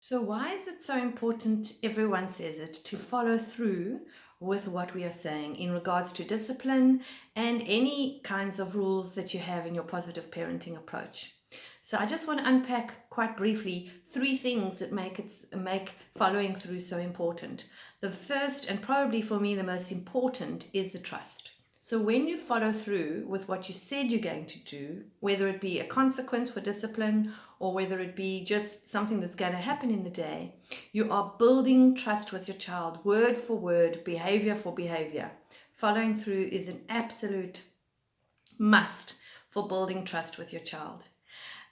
So, why is it so important, everyone says it, to follow through with what we are saying in regards to discipline and any kinds of rules that you have in your positive parenting approach? So, I just want to unpack quite briefly three things that make following through so important. The first, and probably for me the most important, is the trust. So, when you follow through with what you said you're going to do, whether it be a consequence for discipline or whether it be just something that's going to happen in the day, you are building trust with your child, word for word, behavior for behavior. Following through is an absolute must for building trust with your child.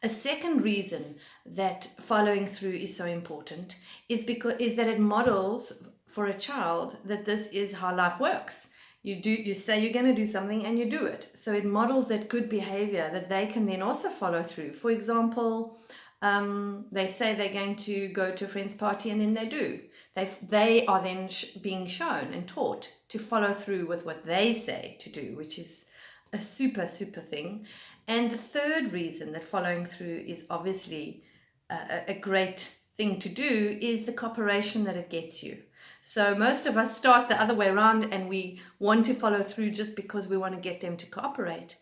A second reason that following through is so important is that it models for a child that this is how life works. You say you're going to do something and you do it. So it models that good behavior that they can then also follow through. For example, they say they're going to go to a friend's party and then they do. They are then being shown and taught to follow through with what they say to do, which is a super thing. And the third reason that following through is obviously a great thing to do is the cooperation that it gets you. So most of us start the other way around and we want to follow through just because we want to get them to cooperate.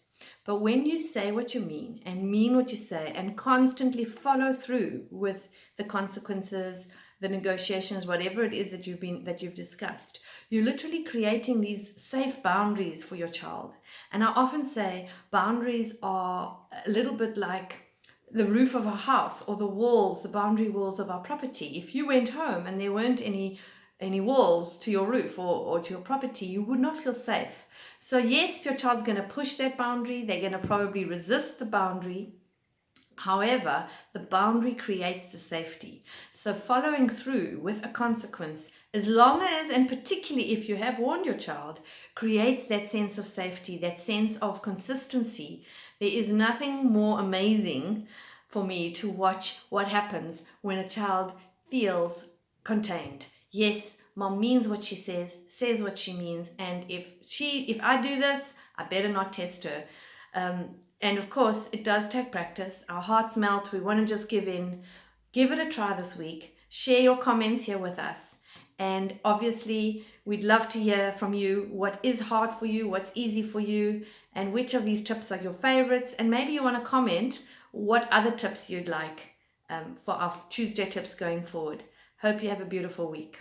But when you say what you mean and mean what you say and constantly follow through with the consequences, the negotiations, whatever it is that you've discussed, you're literally creating these safe boundaries for your child. And I often say boundaries are a little bit like the roof of a house or the boundary walls of our property. If you went home and there weren't any walls to your roof or to your property, you would not feel safe. So yes, your child's going to push that boundary. They're going to probably resist the boundary. However, the boundary creates the safety. So following through with a consequence, as long as, and particularly if you have warned your child, creates that sense of safety, that sense of consistency. There is nothing more amazing for me to watch what happens when a child feels contained. Yes, mom means what she says what she means, and if I do this, I better not test her. And of course, it does take practice. Our hearts melt. We want to just give in. Give it a try this week. Share your comments here with us. And obviously, we'd love to hear from you what is hard for you, what's easy for you, and which of these tips are your favorites. And maybe you want to comment what other tips you'd like for our Tuesday tips going forward. Hope you have a beautiful week.